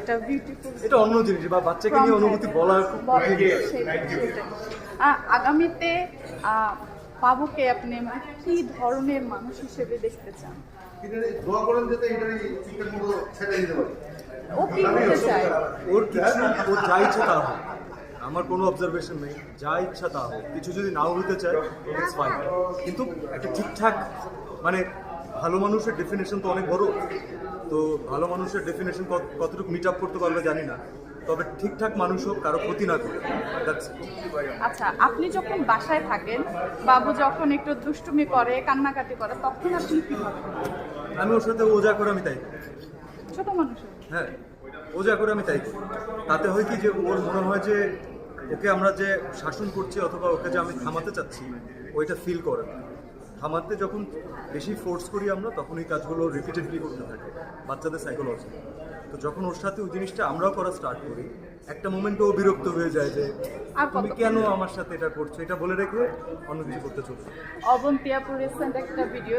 একটা বিউটিফুল এটা অন্য জিনিস বা বাচ্চাকে নিয়ে অনুভূতি বলা খুব কঠিন। আগামীতে বাবুকে আপনি মানে কি ধরনের মানুষ হিসেবে দেখতে চান? দোয়া করেন যাতে এটাই ঠিকঠাক মতো ছেড়ে দিতে পারি। ও কি হতে চায়? ওর কিছু ও যা ইচ্ছা তা হোক, আমার কোনো অবজারভেশন নেই, যা ইচ্ছা তা হোক। কিছু যদি নাও হতে চায় ইটস ফাইন, কিন্তু একটা ঠিকঠাক মানে ভালো মানুষের ডেফিনেশন তো অনেক বড়। তো ভালো মানুষের ডেফিনেশন কতটুকু মিট আপ করতে পারবে জানি না, তবে ঠিকঠাক মানুষ হোক, কারো ক্ষতি না করে। আচ্ছা, আপনি যখন বাসায় থাকেন, বাবু যখন একটু দুষ্টুমি করে, কান্নাকাটি করে, তখন আপনি কি ভাবেন? আমি ওর সাথে ও যা করে আমি তাই করি। ছোট মানুষের হ্যাঁ, ও যা করে আমি তাই করি। তাতে হয় কি যে ওর মনে হয় যে ওকে আমরা যে শাসন করছি অথবা ওকে যে আমি থামাতে চাচ্ছি, ওইটা ফিল করে না। থামাতে যখন বেশি ফোর্স করি আমরা, তখন এই কাজগুলো রিপিটেডলি করতে থাকে, বাচ্চাদের সাইকোলজি। তো যখন ওর সাথে ওই জিনিসটা আমরাও করা স্টার্ট করি, একটা মোমেন্টে ও বিরক্ত হয়ে যায় যে তুমি কেন আমার সাথে এটা করছো, এটা বলে রেখে অন্য কিছু করতে চলছে। অবন্তিয়াপুর রিসেন্ট একটা ভিডিও